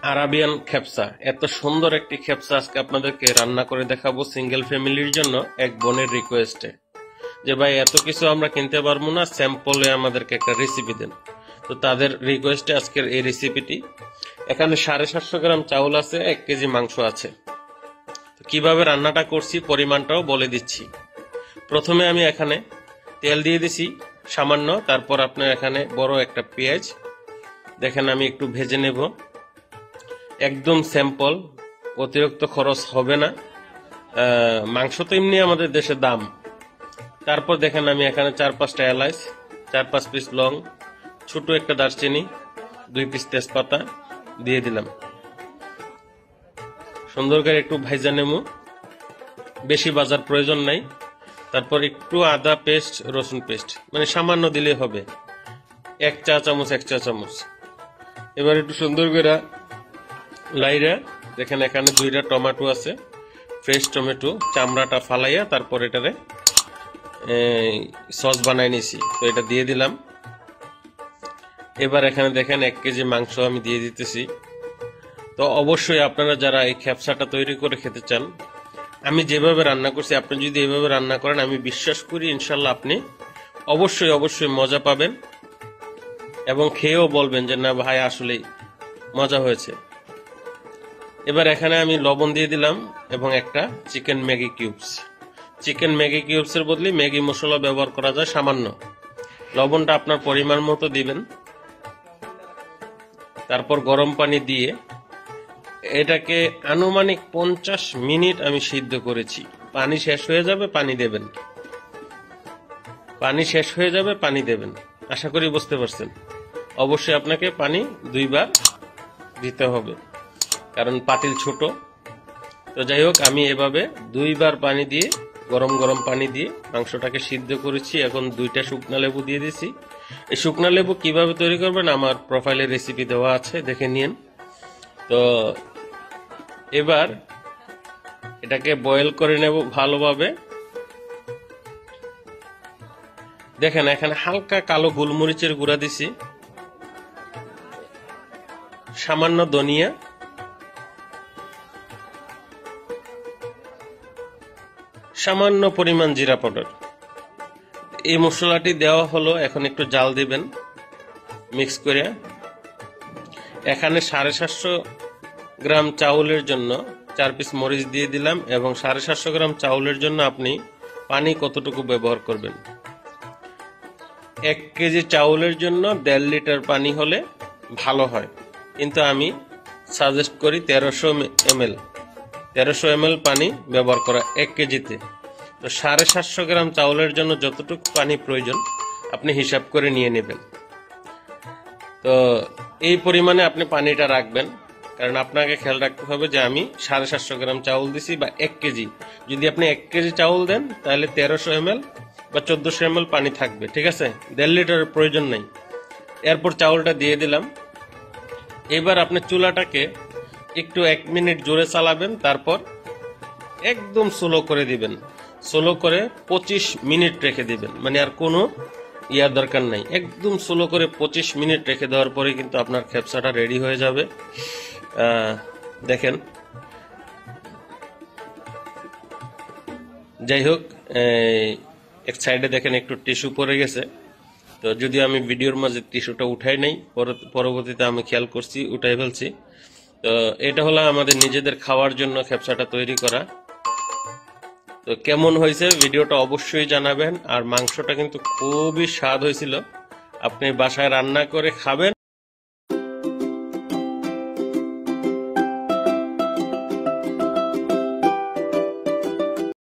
Arabian খেপসা, এত সুন্দর একটি খেপসা আজকে আপনাদেরকে রান্না করে দেখাবো সিঙ্গেল ফ্যামিলির জন্য এক বোনের রিকোয়েস্টে। যে ভাই এত কিছু আমরা কিনতে পারবো না, স্যাম্পলে আমাদেরকে একটা রেসিপি দেন। তো তাদের রিকোয়েস্টে আজকের এই রেসিপিটি। এখানে 750 গ্রাম চাউল আছে, 1 কেজি মাংস আছে। তো কিভাবে রান্নাটা করছি পরিমাণটাও বলে দিচ্ছি। প্রথমে আমি এখানে তেল দিয়ে দিছি সামান্য, তারপর আপনার এখানে বড় একটা পেঁয়াজ দেখেন আমি একটু ভেজে নেব। একদম স্যাম্পল, অতিরিক্ত খরচ হবে না, মাংস তো এমনি আমাদের দেশে দাম। তারপর দেখেন আমি এখানে 4-5টা এলাচ, 4-5 পিস লং, ছোট একটা দারচিনি, 2 পিস তেজপাতা দিয়ে দিলাম। সুন্দর করে একটু ভাজা নেব, বেশি ভাজার প্রয়োজন নাই। তারপর একটু আদা পেস্ট, রসুন পেস্ট, মানে সামান্য দিলে হবে, 1 চা চামচ 1 চা চামচ। এবার একটু সুন্দর করে লাইরা দেখেন এখানে 2টা টমেটো আছে, ফ্রেশ টমেটো, চামড়াটা ফালাইয়া তারপর এটারে সস বানাই নিছি। তো এটা দিয়ে দিলাম। এবার এখানে দেখেন 1 কেজি মাংস আমি দিয়ে দিতেছি। তো অবশ্যই আপনারা যারা এই খেপসাটা তৈরি করে খেতে চান, আমি যেভাবে রান্না করছি আপনি যদি এভাবে রান্না করেন, আমি বিশ্বাস করি ইনশাল্লাহ আপনি অবশ্যই অবশ্যই মজা পাবেন এবং খেয়েও বলবেন যে না ভাই আসলেই মজা হয়েছে। এবার এখানে আমি লবণ দিয়ে দিলাম এবং একটা chicken Maggi cubes. Chicken Maggi কিউবসের বদলে ম্যাগি মশলা ব্যবহার করা যায় সামান্য। লবণটা আপনার পরিমাণ মতো দিবেন। তারপর গরম পানি দিয়ে এটাকে আনুমানিক 50 মিনিট আমি সিদ্ধ করেছি। পানি শেষ হয়ে যাবে পানি দেবেন, পানি শেষ হয়ে যাবে পানি দেবেন। আশা করি বুঝতে পারছেন। অবশ্যই আপনাকে পানি 2 বার দিতে হবে, কারণ পাতিল ছোট। তো যাই হোক, আমি এভাবে 2 বার পানি দিয়ে, গরম গরম পানি দিয়ে মাংসটাকে সিদ্ধ করেছি। এখন 2টা শুকনা লেবু দিয়ে দিছি। এই শুকনা লেবু কিভাবে তৈরি করবেন আমার প্রোফাইলে রেসিপি দেওয়া আছে, দেখে নিন। তো এবার এটাকে বয়েল করে নেব ভালোভাবে। দেখেন এখানে হালকা কালো গোলমরিচের গুঁড়া দিছি, সামান্য ধনিয়া, সামান্য পরিমাণ জিরা পাউডার। এই মশলাটি দেওয়া হলো। এখন একটু জাল দিবেন মিক্স করে। এখানে 750 গ্রাম চাউলের জন্য 4 পিস মরিচ দিয়ে দিলাম এবং 750 গ্রাম চাউলের জন্য আপনি পানি কতটুকু ব্যবহার করবেন। 1 কেজি চাউলের জন্য 1.5 লিটার পানি হলে ভালো হয়, কিন্তু আমি সাজেস্ট করি 1300 ml পানি ব্যবহার করা 1 কেজিতে। তো 750 গ্রাম চাউলের জন্য যতটুকু পানি প্রয়োজন আপনি হিসাব করে নিয়ে নেবেন। তো এই পরিমাণে আপনি পানিটা রাখবেন, কারণ আপনাকে খেয়াল রাখতে হবে যে আমি 750 গ্রাম চাউল দিছি বা 1 কেজি। যদি আপনি 1 কেজি চাউল দেন তাহলে 1300 ml বা 1400 ml পানি থাকবে, ঠিক আছে? 1.5 লিটারের প্রয়োজন নেই। এরপর চাউলটা দিয়ে দিলাম। এবার আপনি চুলাটাকে একটু 1 মিনিট জোরে চালাবেন, তারপর একদম স্লো করে দিবেন। স্লো করে 25 মিনিট রেখে দিবেন, মানে আর কোনো ইয়ার দরকার নাই। একদম স্লো করে 25 মিনিট রেখে দেওয়ার পরে কিন্তু আপনার খেপসাটা রেডি হয়ে যাবে। দেখেন, যাই হোক, এক সাইডে দেখেন একটু টিস্যু পড়ে গেছে। তো যদি আমি ভিডিওর মাঝে টিস্যুটা উঠাই নাই, পরবর্তীতে আমি খেয়াল করছি উঠাই ফেলছি। তো এটা হলো আমাদের নিজেদের খাওয়ার জন্য খেপসাটা তৈরি করা। তো কেমন হয়েছে ভিডিওটা অবশ্যই জানাবেন। আর মাংসটা কিন্তু খুবই স্বাদ হয়েছিল, আপনি বাসায় রান্না করে খাবেন।